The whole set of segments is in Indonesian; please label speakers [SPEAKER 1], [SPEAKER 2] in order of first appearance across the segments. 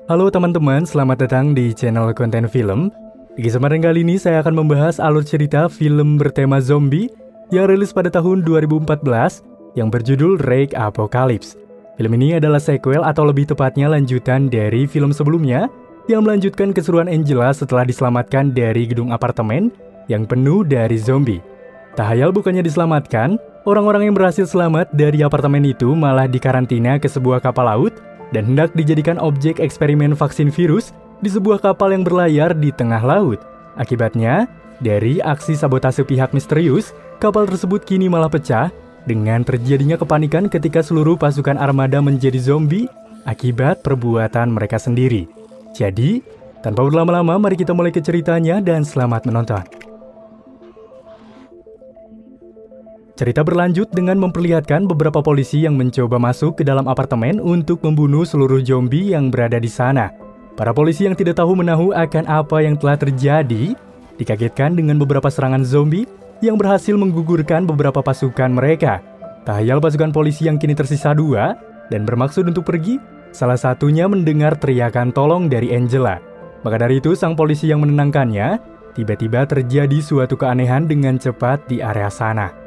[SPEAKER 1] Halo teman-teman, selamat datang di channel konten film. Di kesempatan kali ini saya akan membahas alur cerita film bertema zombie yang rilis pada tahun 2014 yang berjudul Rake Apocalypse. Film ini adalah sequel atau lebih tepatnya lanjutan dari film sebelumnya yang melanjutkan keseruan Angela setelah diselamatkan dari gedung apartemen yang penuh dari zombie. Tak hayal bukannya diselamatkan, orang-orang yang berhasil selamat dari apartemen itu malah dikarantina ke sebuah kapal laut dan hendak dijadikan objek eksperimen vaksin virus di sebuah kapal yang berlayar di tengah laut. Akibatnya, dari aksi sabotase pihak misterius, kapal tersebut kini malah pecah dengan terjadinya kepanikan ketika seluruh pasukan armada menjadi zombie akibat perbuatan mereka sendiri. Jadi, tanpa berlama-lama, mari kita mulai ke ceritanya dan selamat menonton. Cerita berlanjut dengan memperlihatkan beberapa polisi yang mencoba masuk ke dalam apartemen untuk membunuh seluruh zombie yang berada di sana. Para polisi yang tidak tahu menahu akan apa yang telah terjadi, dikagetkan dengan beberapa serangan zombie yang berhasil menggugurkan beberapa pasukan mereka. Tak hayal pasukan polisi yang kini tersisa 2 dan bermaksud untuk pergi, salah satunya mendengar teriakan tolong dari Angela. Maka dari itu sang polisi yang menenangkannya, tiba-tiba terjadi suatu keanehan dengan cepat di area sana.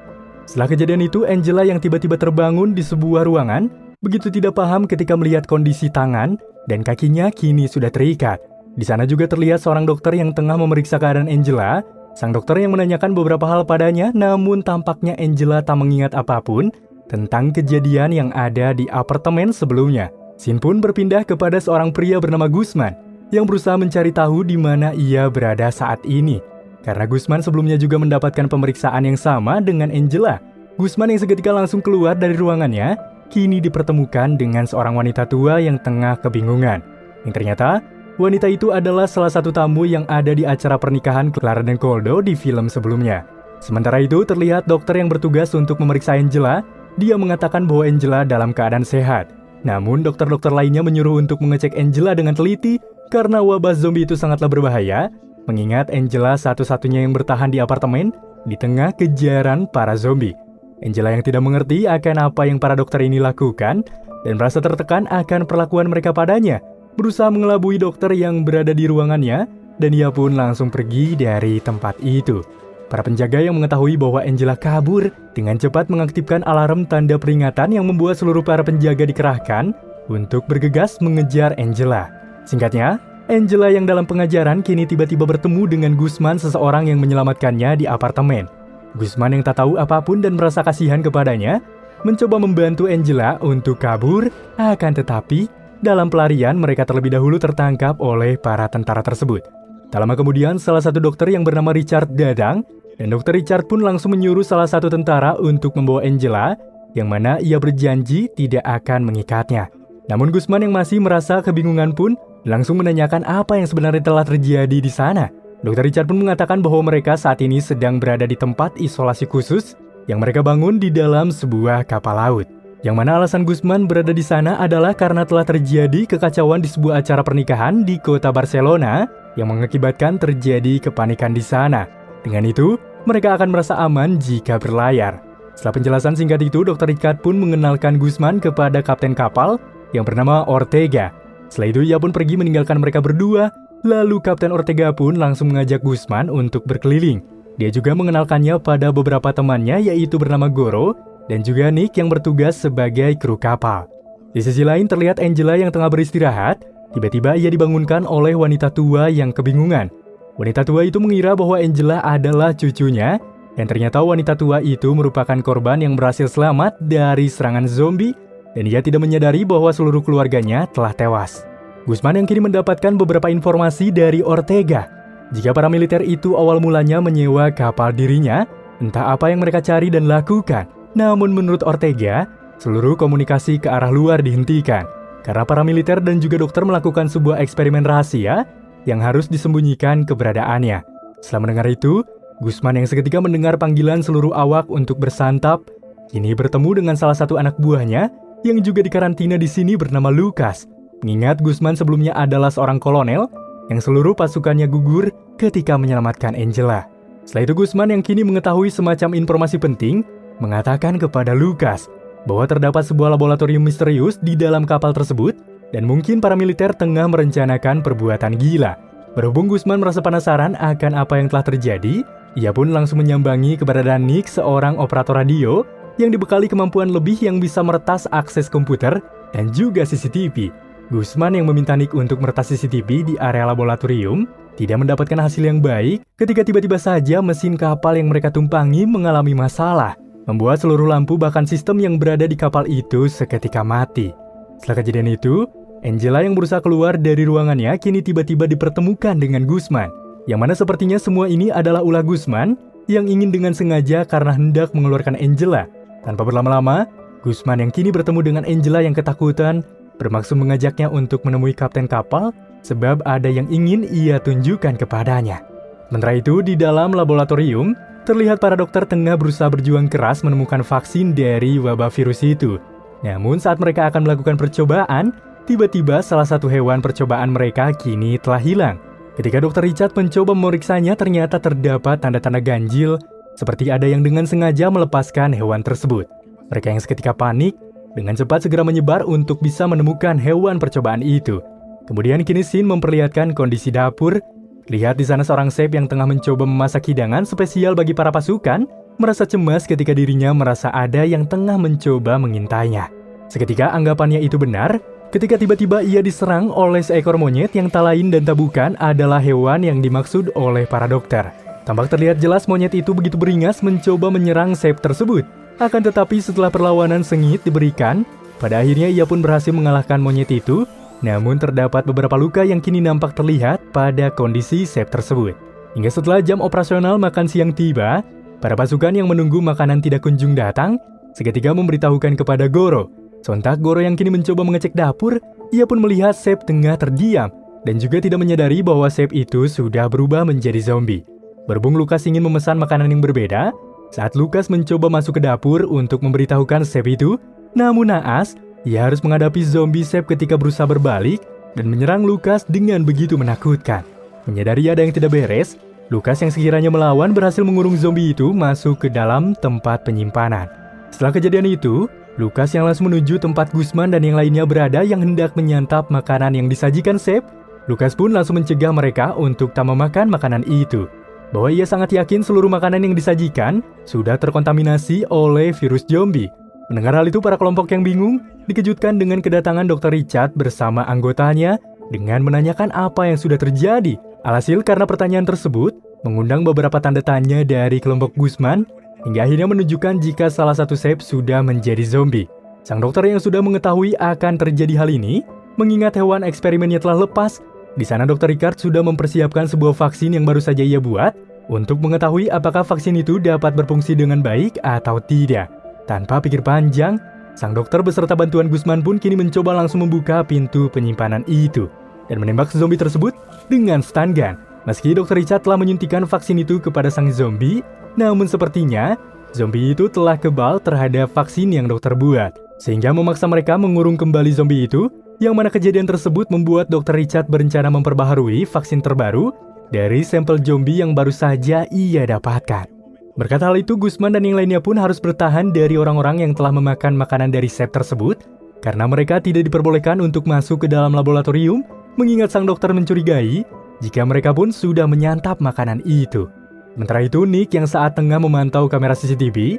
[SPEAKER 1] Setelah kejadian itu, Angela yang tiba-tiba terbangun di sebuah ruangan, begitu tidak paham ketika melihat kondisi tangan dan kakinya kini sudah terikat. Di sana juga terlihat seorang dokter yang tengah memeriksa keadaan Angela. Sang dokter yang menanyakan beberapa hal padanya, namun tampaknya Angela tak mengingat apapun tentang kejadian yang ada di apartemen sebelumnya. Scene pun berpindah kepada seorang pria bernama Guzman yang berusaha mencari tahu di mana ia berada saat ini. Karena Guzman sebelumnya juga mendapatkan pemeriksaan yang sama dengan Angela. Guzman yang seketika langsung keluar dari ruangannya, kini dipertemukan dengan seorang wanita tua yang tengah kebingungan. Yang ternyata, wanita itu adalah salah satu tamu yang ada di acara pernikahan Clara dan Coldo di film sebelumnya. Sementara itu, terlihat dokter yang bertugas untuk memeriksa Angela. Dia mengatakan bahwa Angela dalam keadaan sehat. Namun, dokter-dokter lainnya menyuruh untuk mengecek Angela dengan teliti karena wabah zombie itu sangatlah berbahaya, mengingat Angela satu-satunya yang bertahan di apartemen di tengah kejaran para zombie. Angela yang tidak mengerti akan apa yang para dokter ini lakukan dan merasa tertekan akan perlakuan mereka padanya, berusaha mengelabui dokter yang berada di ruangannya dan ia pun langsung pergi dari tempat itu. Para penjaga yang mengetahui bahwa Angela kabur dengan cepat mengaktifkan alarm tanda peringatan yang membuat seluruh para penjaga dikerahkan untuk bergegas mengejar Angela. Singkatnya, Angela yang dalam pengajaran kini tiba-tiba bertemu dengan Guzman, seseorang yang menyelamatkannya di apartemen. Guzman yang tak tahu apapun dan merasa kasihan kepadanya, mencoba membantu Angela untuk kabur, akan tetapi dalam pelarian mereka terlebih dahulu tertangkap oleh para tentara tersebut. Tak lama kemudian salah satu dokter yang bernama Richard datang, dan Dr. Richard pun langsung menyuruh salah satu tentara untuk membawa Angela, yang mana ia berjanji tidak akan mengikatnya. Namun Guzman yang masih merasa kebingungan pun langsung menanyakan apa yang sebenarnya telah terjadi di sana. Dr. Richard pun mengatakan bahwa mereka saat ini sedang berada di tempat isolasi khusus yang mereka bangun di dalam sebuah kapal laut. Yang mana alasan Guzman berada di sana adalah karena telah terjadi kekacauan di sebuah acara pernikahan di kota Barcelona yang mengakibatkan terjadi kepanikan di sana. Dengan itu, mereka akan merasa aman jika berlayar. Setelah penjelasan singkat itu, Dr. Richard pun mengenalkan Guzman kepada kapten kapal yang bernama Ortega. Setelah itu ia pun pergi meninggalkan mereka berdua, lalu Kapten Ortega pun langsung mengajak Guzman untuk berkeliling. Dia juga mengenalkannya pada beberapa temannya yaitu bernama Goro dan juga Nick yang bertugas sebagai kru kapal. Di sisi lain terlihat Angela yang tengah beristirahat, tiba-tiba ia dibangunkan oleh wanita tua yang kebingungan. Wanita tua itu mengira bahwa Angela adalah cucunya, dan ternyata wanita tua itu merupakan korban yang berhasil selamat dari serangan zombie dan ia tidak menyadari bahwa seluruh keluarganya telah tewas. Guzman yang kini mendapatkan beberapa informasi dari Ortega. Jika para militer itu awal mulanya menyewa kapal dirinya, entah apa yang mereka cari dan lakukan. Namun menurut Ortega, seluruh komunikasi ke arah luar dihentikan. Karena para militer dan juga dokter melakukan sebuah eksperimen rahasia yang harus disembunyikan keberadaannya. Setelah mendengar itu, Guzman yang seketika mendengar panggilan seluruh awak untuk bersantap, kini bertemu dengan salah satu anak buahnya yang juga dikarantina di sini bernama Lucas. Mengingat Guzman sebelumnya adalah seorang kolonel yang seluruh pasukannya gugur ketika menyelamatkan Angela. Setelah itu Guzman yang kini mengetahui semacam informasi penting mengatakan kepada Lucas bahwa terdapat sebuah laboratorium misterius di dalam kapal tersebut dan mungkin para militer tengah merencanakan perbuatan gila. Berhubung Guzman merasa penasaran akan apa yang telah terjadi, ia pun langsung menyambangi keberadaan Nick, seorang operator radio yang dibekali kemampuan lebih yang bisa meretas akses komputer dan juga CCTV. Guzman yang meminta Nick untuk meretas CCTV di area laboratorium tidak mendapatkan hasil yang baik ketika tiba-tiba saja mesin kapal yang mereka tumpangi mengalami masalah, membuat seluruh lampu bahkan sistem yang berada di kapal itu seketika mati. Setelah kejadian itu, Angela yang berusaha keluar dari ruangannya kini tiba-tiba dipertemukan dengan Guzman, yang mana sepertinya semua ini adalah ulah Guzman yang ingin dengan sengaja karena hendak mengeluarkan Angela. Tanpa berlama-lama, Guzman yang kini bertemu dengan Angela yang ketakutan bermaksud mengajaknya untuk menemui kapten kapal sebab ada yang ingin ia tunjukkan kepadanya. Sementara itu, di dalam laboratorium, terlihat para dokter tengah berusaha berjuang keras menemukan vaksin dari wabah virus itu. Namun saat mereka akan melakukan percobaan, tiba-tiba salah satu hewan percobaan mereka kini telah hilang. Ketika Dr. Richard mencoba memeriksanya, ternyata terdapat tanda-tanda ganjil, seperti ada yang dengan sengaja melepaskan hewan tersebut. Mereka yang seketika panik, dengan cepat segera menyebar untuk bisa menemukan hewan percobaan itu. Kemudian kini scene memperlihatkan kondisi dapur. Lihat di sana seorang chef yang tengah mencoba memasak hidangan spesial bagi para pasukan, merasa cemas ketika dirinya merasa ada yang tengah mencoba mengintainya. Seketika anggapannya itu benar, ketika tiba-tiba ia diserang oleh seekor monyet yang tak lain dan tak bukan adalah hewan yang dimaksud oleh para dokter. Tampak terlihat jelas monyet itu begitu beringas mencoba menyerang chef tersebut. Akan tetapi setelah perlawanan sengit diberikan, pada akhirnya ia pun berhasil mengalahkan monyet itu, namun terdapat beberapa luka yang kini nampak terlihat pada kondisi chef tersebut. Hingga setelah jam operasional makan siang tiba, para pasukan yang menunggu makanan tidak kunjung datang, seketika memberitahukan kepada Goro. Sontak Goro yang kini mencoba mengecek dapur, ia pun melihat chef tengah terdiam, dan juga tidak menyadari bahwa chef itu sudah berubah menjadi zombie. Berhubung Lucas ingin memesan makanan yang berbeda, saat Lucas mencoba masuk ke dapur untuk memberitahukan chef itu, namun naas, ia harus menghadapi zombie chef ketika berusaha berbalik dan menyerang Lucas dengan begitu menakutkan. Menyadari ada yang tidak beres, Lucas yang sekiranya melawan berhasil mengurung zombie itu masuk ke dalam tempat penyimpanan. Setelah kejadian itu, Lucas yang langsung menuju tempat Guzman dan yang lainnya berada yang hendak menyantap makanan yang disajikan chef. Lucas pun langsung mencegah mereka untuk tak memakan makanan itu, bahwa ia sangat yakin seluruh makanan yang disajikan sudah terkontaminasi oleh virus zombie. Mendengar hal itu, para kelompok yang bingung dikejutkan dengan kedatangan Dr. Richard bersama anggotanya dengan menanyakan apa yang sudah terjadi. Alhasil karena pertanyaan tersebut mengundang beberapa tanda tanya dari kelompok Guzman, hingga akhirnya menunjukkan jika salah satu chef sudah menjadi zombie. Sang dokter yang sudah mengetahui akan terjadi hal ini, mengingat hewan eksperimennya telah lepas. Di sana Dr. Richard sudah mempersiapkan sebuah vaksin yang baru saja ia buat untuk mengetahui apakah vaksin itu dapat berfungsi dengan baik atau tidak. Tanpa pikir panjang, sang dokter beserta bantuan Guzman pun kini mencoba langsung membuka pintu penyimpanan itu dan menembak zombie tersebut dengan stun gun. Meski Dr. Richard telah menyuntikkan vaksin itu kepada sang zombie, namun sepertinya zombie itu telah kebal terhadap vaksin yang dokter buat, sehingga memaksa mereka mengurung kembali zombie itu, yang mana kejadian tersebut membuat Dr. Richard berencana memperbaharui vaksin terbaru dari sampel zombie yang baru saja ia dapatkan. Berkat hal itu, Guzman dan yang lainnya pun harus bertahan dari orang-orang yang telah memakan makanan dari chef tersebut, karena mereka tidak diperbolehkan untuk masuk ke dalam laboratorium, mengingat sang dokter mencurigai jika mereka pun sudah menyantap makanan itu. Sementara itu, Nick yang saat tengah memantau kamera CCTV,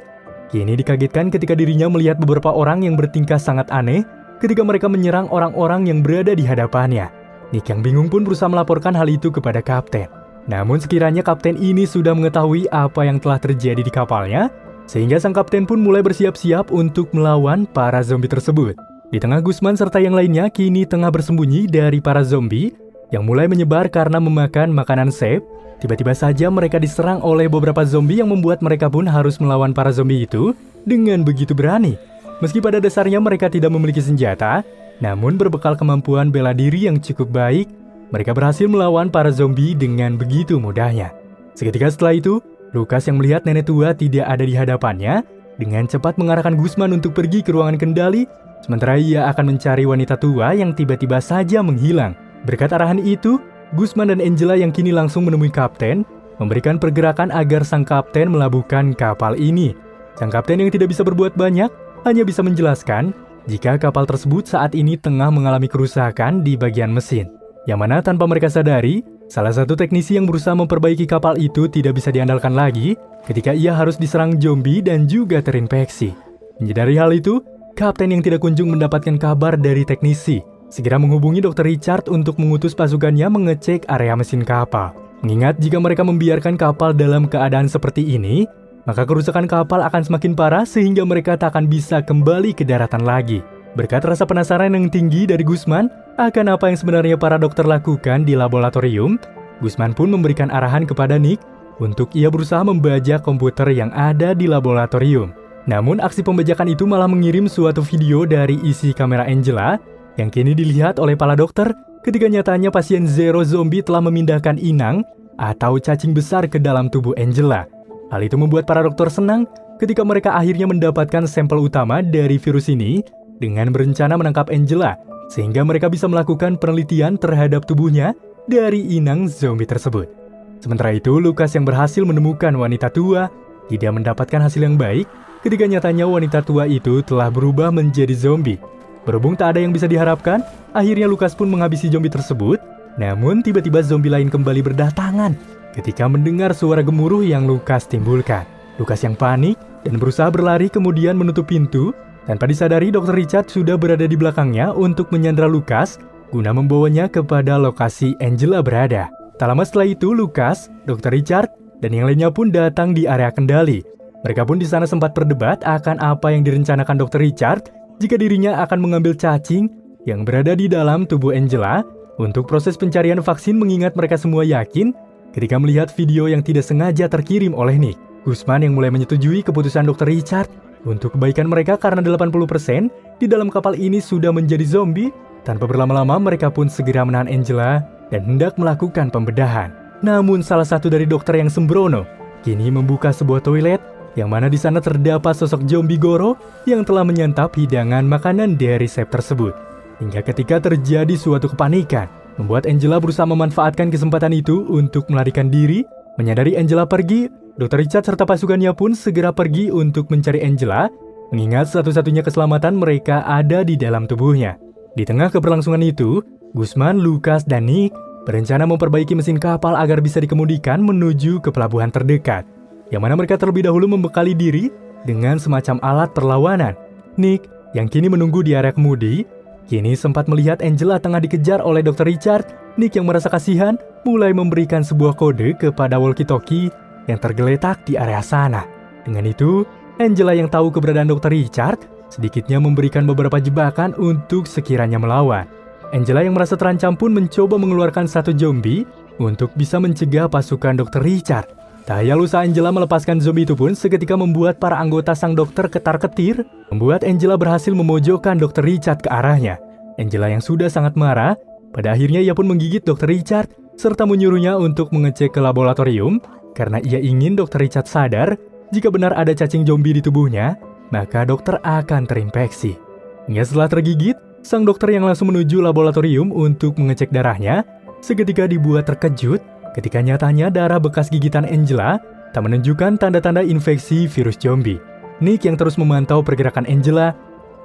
[SPEAKER 1] kini dikagetkan ketika dirinya melihat beberapa orang yang bertingkah sangat aneh ketika mereka menyerang orang-orang yang berada di hadapannya. Nick yang bingung pun berusaha melaporkan hal itu kepada kapten. Namun sekiranya kapten ini sudah mengetahui apa yang telah terjadi di kapalnya, sehingga sang kapten pun mulai bersiap-siap untuk melawan para zombie tersebut. Di tengah Guzman serta yang lainnya kini tengah bersembunyi dari para zombie yang mulai menyebar karena memakan makanan chef. Tiba-tiba saja mereka diserang oleh beberapa zombie yang membuat mereka pun harus melawan para zombie itu dengan begitu berani. Meski pada dasarnya mereka tidak memiliki senjata, namun berbekal kemampuan bela diri yang cukup baik, mereka berhasil melawan para zombie dengan begitu mudahnya. Seketika setelah itu, Lucas yang melihat nenek tua tidak ada di hadapannya, dengan cepat mengarahkan Guzman untuk pergi ke ruangan kendali, sementara ia akan mencari wanita tua yang tiba-tiba saja menghilang. Berkat arahan itu, Guzman dan Angela yang kini langsung menemui kapten, memberikan pergerakan agar sang kapten melabuhkan kapal ini. Sang kapten yang tidak bisa berbuat banyak, hanya bisa menjelaskan jika kapal tersebut saat ini tengah mengalami kerusakan di bagian mesin. Yang mana tanpa mereka sadari, salah satu teknisi yang berusaha memperbaiki kapal itu tidak bisa diandalkan lagi ketika ia harus diserang zombie dan juga terinfeksi. Menyadari hal itu, kapten yang tidak kunjung mendapatkan kabar dari teknisi segera menghubungi Dr. Richard untuk mengutus pasukannya mengecek area mesin kapal. Mengingat jika mereka membiarkan kapal dalam keadaan seperti ini, maka kerusakan kapal akan semakin parah sehingga mereka tak akan bisa kembali ke daratan lagi. Berkat rasa penasaran yang tinggi dari Gusman akan apa yang sebenarnya para dokter lakukan di laboratorium, Gusman pun memberikan arahan kepada Nick untuk ia berusaha membajak komputer yang ada di laboratorium. Namun aksi pembajakan itu malah mengirim suatu video dari isi kamera Angela yang kini dilihat oleh para dokter ketika nyatanya pasien Zero Zombie telah memindahkan inang atau cacing besar ke dalam tubuh Angela. Hal itu membuat para dokter senang ketika mereka akhirnya mendapatkan sampel utama dari virus ini dengan berencana menangkap Angela, sehingga mereka bisa melakukan penelitian terhadap tubuhnya dari inang zombie tersebut. Sementara itu, Lucas yang berhasil menemukan wanita tua tidak mendapatkan hasil yang baik ketika nyatanya wanita tua itu telah berubah menjadi zombie. Berhubung tak ada yang bisa diharapkan, akhirnya Lucas pun menghabisi zombie tersebut, namun tiba-tiba zombie lain kembali berdatangan ketika mendengar suara gemuruh yang Lucas timbulkan. Lucas yang panik dan berusaha berlari kemudian menutup pintu. Tanpa disadari, Dr. Richard sudah berada di belakangnya untuk menyandra Lucas guna membawanya kepada lokasi Angela berada. Tak lama setelah itu, Lucas, Dr. Richard, dan yang lainnya pun datang di area kendali. Mereka pun di sana sempat berdebat akan apa yang direncanakan Dr. Richard jika dirinya akan mengambil cacing yang berada di dalam tubuh Angela untuk proses pencarian vaksin, mengingat mereka semua yakin ketika melihat video yang tidak sengaja terkirim oleh Nick. Gusman yang mulai menyetujui keputusan Dr. Richard untuk kebaikan mereka karena 80% di dalam kapal ini sudah menjadi zombie. Tanpa berlama-lama mereka pun segera menahan Angela dan hendak melakukan pembedahan. Namun salah satu dari dokter yang sembrono kini membuka sebuah toilet yang mana di sana terdapat sosok zombie Goro yang telah menyantap hidangan makanan dari chef tersebut. Hingga ketika terjadi suatu kepanikan, membuat Angela berusaha memanfaatkan kesempatan itu untuk melarikan diri. Menyadari Angela pergi, Dr. Richard serta pasukannya pun segera pergi untuk mencari Angela, mengingat satu-satunya keselamatan mereka ada di dalam tubuhnya. Di tengah keberlangsungan itu, Gusman, Lucas, dan Nick berencana memperbaiki mesin kapal agar bisa dikemudikan menuju ke pelabuhan terdekat, yang mana mereka terlebih dahulu membekali diri dengan semacam alat perlawanan. Nick, yang kini menunggu di area kemudi, kini sempat melihat Angela tengah dikejar oleh Dr. Richard. Nick yang merasa kasihan mulai memberikan sebuah kode kepada walkie-talkie yang tergeletak di area sana. Dengan itu, Angela yang tahu keberadaan Dr. Richard sedikitnya memberikan beberapa jebakan untuk sekiranya melawan. Angela yang merasa terancam pun mencoba mengeluarkan satu zombie untuk bisa mencegah pasukan Dr. Richard. Tak ayal usaha Angela melepaskan zombie itu pun seketika membuat para anggota sang dokter ketar-ketir, membuat Angela berhasil memojokkan Dr. Richard ke arahnya. Angela yang sudah sangat marah, pada akhirnya ia pun menggigit Dr. Richard serta menyuruhnya untuk mengecek ke laboratorium karena ia ingin Dr. Richard sadar jika benar ada cacing zombie di tubuhnya, maka dokter akan terinfeksi. Hingga setelah tergigit, sang dokter yang langsung menuju laboratorium untuk mengecek darahnya, seketika dibuat terkejut ketika nyatanya darah bekas gigitan Angela tak menunjukkan tanda-tanda infeksi virus zombie. Nick yang terus memantau pergerakan Angela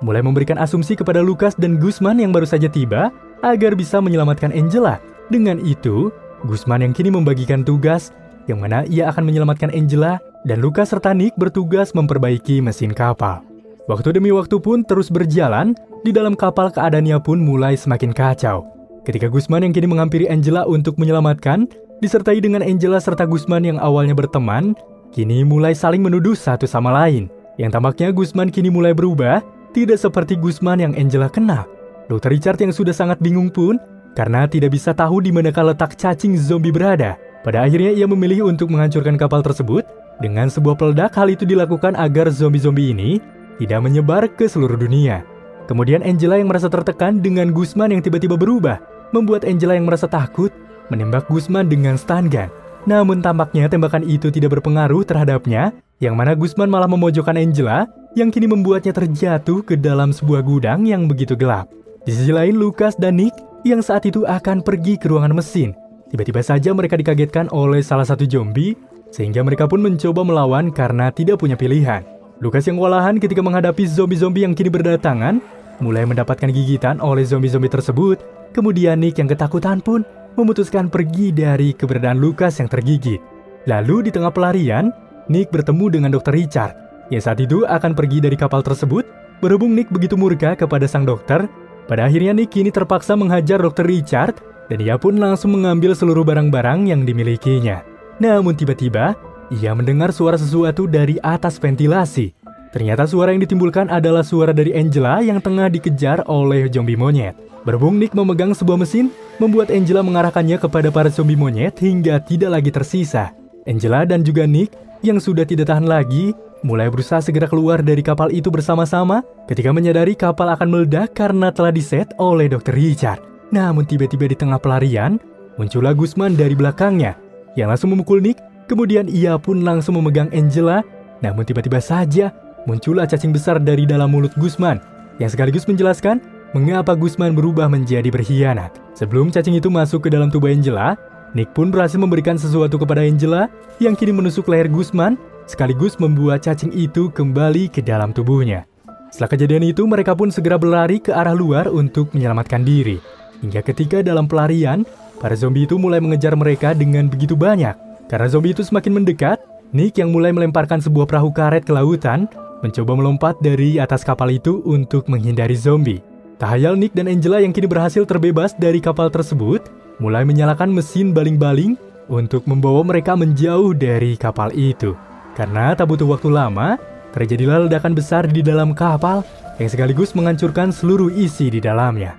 [SPEAKER 1] mulai memberikan asumsi kepada Lucas dan Gusman yang baru saja tiba agar bisa menyelamatkan Angela. Dengan itu, Gusman yang kini membagikan tugas yang mana ia akan menyelamatkan Angela dan Lucas serta Nick bertugas memperbaiki mesin kapal. Waktu demi waktu pun terus berjalan, di dalam kapal keadaannya pun mulai semakin kacau. Ketika Gusman yang kini menghampiri Angela untuk menyelamatkan, disertai dengan Angela serta Gusman yang awalnya berteman, kini mulai saling menuduh satu sama lain. Yang tampaknya Gusman kini mulai berubah, tidak seperti Gusman yang Angela kenal. Dr. Richard yang sudah sangat bingung pun, karena tidak bisa tahu di manakah letak cacing zombie berada. Pada akhirnya ia memilih untuk menghancurkan kapal tersebut dengan sebuah peledak. Hal itu dilakukan agar zombie-zombie ini tidak menyebar ke seluruh dunia. Kemudian Angela yang merasa tertekan dengan Gusman yang tiba-tiba berubah, membuat Angela yang merasa takut menembak Gusman dengan stun gun. Namun tampaknya tembakan itu tidak berpengaruh terhadapnya, yang mana Gusman malah memojokkan Angela yang kini membuatnya terjatuh ke dalam sebuah gudang yang begitu gelap. Di sisi lain, Lucas dan Nick yang saat itu akan pergi ke ruangan mesin. Tiba-tiba saja mereka dikagetkan oleh salah satu zombie, sehingga mereka pun mencoba melawan karena tidak punya pilihan. Lucas yang kewalahan ketika menghadapi zombie-zombie yang kini berdatangan, mulai mendapatkan gigitan oleh zombie-zombie tersebut. Kemudian Nick yang ketakutan pun memutuskan pergi dari keberadaan Lucas yang tergigit. Lalu di tengah pelarian, Nick bertemu dengan Dr. Richard yang saat itu akan pergi dari kapal tersebut. Berhubung Nick begitu murka kepada sang dokter, pada akhirnya Nick kini terpaksa menghajar Dr. Richard dan ia pun langsung mengambil seluruh barang-barang yang dimilikinya. Namun tiba-tiba, ia mendengar suara sesuatu dari atas ventilasi. Ternyata suara yang ditimbulkan adalah suara dari Angela yang tengah dikejar oleh zombie monyet. Berhubung Nick memegang sebuah mesin, membuat Angela mengarahkannya kepada para zombie monyet hingga tidak lagi tersisa. Angela dan juga Nick yang sudah tidak tahan lagi, mulai berusaha segera keluar dari kapal itu bersama-sama ketika menyadari kapal akan meledak karena telah diset oleh Dr. Richard. Namun tiba-tiba di tengah pelarian, muncullah Guzman dari belakangnya yang langsung memukul Nick. Kemudian ia pun langsung memegang Angela. Namun tiba-tiba saja muncullah cacing besar dari dalam mulut Guzman yang sekaligus menjelaskan mengapa Guzman berubah menjadi berkhianat. Sebelum cacing itu masuk ke dalam tubuh Angela, Nick pun berhasil memberikan sesuatu kepada Angela yang kini menusuk leher Guzman sekaligus membuat cacing itu kembali ke dalam tubuhnya. Setelah kejadian itu, mereka pun segera berlari ke arah luar untuk menyelamatkan diri. Hingga ketika dalam pelarian, para zombie itu mulai mengejar mereka dengan begitu banyak. Karena zombie itu semakin mendekat, Nick yang mulai melemparkan sebuah perahu karet ke lautan, mencoba melompat dari atas kapal itu untuk menghindari zombie. Tak hayal Nick dan Angela yang kini berhasil terbebas dari kapal tersebut, mulai menyalakan mesin baling-baling untuk membawa mereka menjauh dari kapal itu. Karena tak butuh waktu lama, terjadilah ledakan besar di dalam kapal yang sekaligus menghancurkan seluruh isi di dalamnya.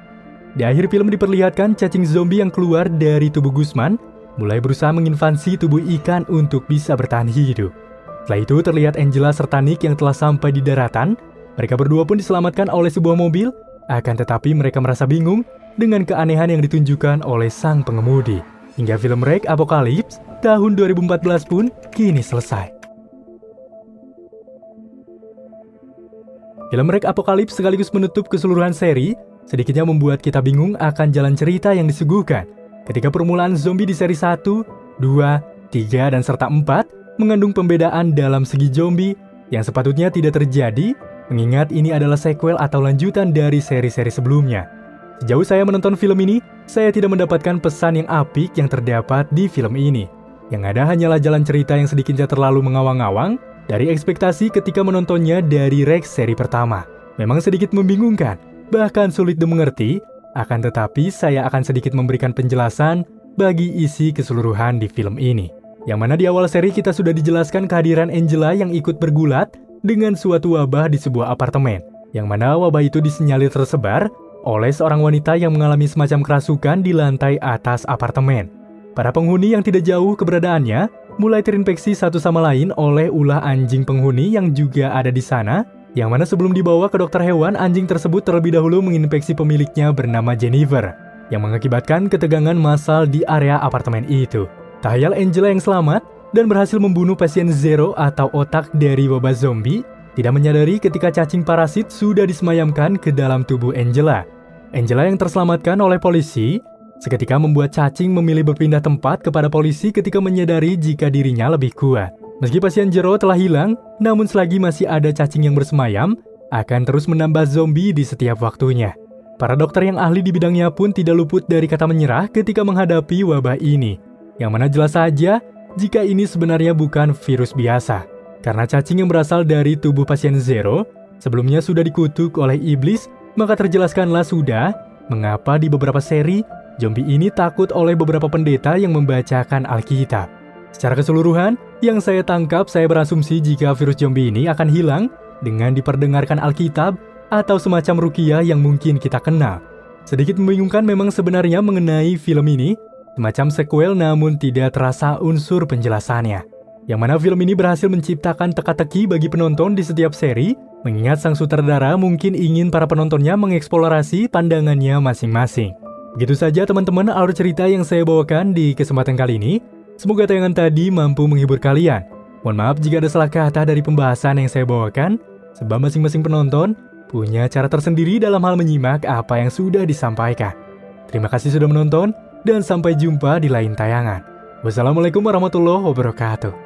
[SPEAKER 1] Di akhir film diperlihatkan cacing zombie yang keluar dari tubuh Guzman mulai berusaha menginvasi tubuh ikan untuk bisa bertahan hidup. Setelah itu terlihat Angela serta Nick yang telah sampai di daratan. Mereka berdua pun diselamatkan oleh sebuah mobil, akan tetapi mereka merasa bingung dengan keanehan yang ditunjukkan oleh sang pengemudi. Hingga film Wreck Apocalypse tahun 2014 pun kini selesai. Film Wreck Apocalypse sekaligus menutup keseluruhan seri, sedikitnya membuat kita bingung akan jalan cerita yang disuguhkan. Ketika permulaan zombie di seri 1, 2, 3, dan serta 4 mengandung pembedaan dalam segi zombie yang sepatutnya tidak terjadi, mengingat ini adalah sequel atau lanjutan dari seri-seri sebelumnya. Sejauh saya menonton film ini, saya tidak mendapatkan pesan yang apik yang terdapat di film ini. Yang ada hanyalah jalan cerita yang sedikitnya terlalu mengawang-awang dari ekspektasi ketika menontonnya dari Wreck seri pertama. Memang sedikit membingungkan, bahkan sulit dimengerti, akan tetapi saya akan sedikit memberikan penjelasan bagi isi keseluruhan di film ini. Yang mana di awal seri kita sudah dijelaskan kehadiran Angela yang ikut bergulat dengan suatu wabah di sebuah apartemen. Yang mana wabah itu disinyalir tersebar oleh seorang wanita yang mengalami semacam kerasukan di lantai atas apartemen. Para penghuni yang tidak jauh keberadaannya mulai terinfeksi satu sama lain oleh ulah anjing penghuni yang juga ada di sana, yang mana sebelum dibawa ke dokter hewan, anjing tersebut terlebih dahulu menginfeksi pemiliknya bernama Jennifer, yang mengakibatkan ketegangan massal di area apartemen itu. Tak hayal Angela yang selamat dan berhasil membunuh pasien Zero atau otak dari wabah zombie, tidak menyadari ketika cacing parasit sudah disemayamkan ke dalam tubuh Angela. Angela yang terselamatkan oleh polisi, seketika membuat cacing memilih berpindah tempat kepada polisi ketika menyadari jika dirinya lebih kuat. Meski pasien Zero telah hilang, namun selagi masih ada cacing yang bersemayam, akan terus menambah zombie di setiap waktunya. Para dokter yang ahli di bidangnya pun tidak luput dari kata menyerah ketika menghadapi wabah ini. Yang mana jelas saja, jika ini sebenarnya bukan virus biasa. Karena cacing yang berasal dari tubuh pasien Zero, sebelumnya sudah dikutuk oleh iblis, maka terjelaskanlah sudah mengapa di beberapa seri, zombie ini takut oleh beberapa pendeta yang membacakan Alkitab. Secara keseluruhan, yang saya tangkap, saya berasumsi jika virus zombie ini akan hilang dengan diperdengarkan Alkitab atau semacam ruqyah yang mungkin kita kenal. Sedikit membingungkan memang sebenarnya mengenai film ini, semacam sequel namun tidak terasa unsur penjelasannya. Yang mana film ini berhasil menciptakan teka-teki bagi penonton di setiap seri, mengingat sang sutradara mungkin ingin para penontonnya mengeksplorasi pandangannya masing-masing. Begitu saja teman-teman alur cerita yang saya bawakan di kesempatan kali ini. Semoga tayangan tadi mampu menghibur kalian. Mohon maaf jika ada salah kata dari pembahasan yang saya bawakan, sebab masing-masing penonton punya cara tersendiri dalam hal menyimak apa yang sudah disampaikan. Terima kasih sudah menonton, dan sampai jumpa di lain tayangan. Wassalamualaikum warahmatullahi wabarakatuh.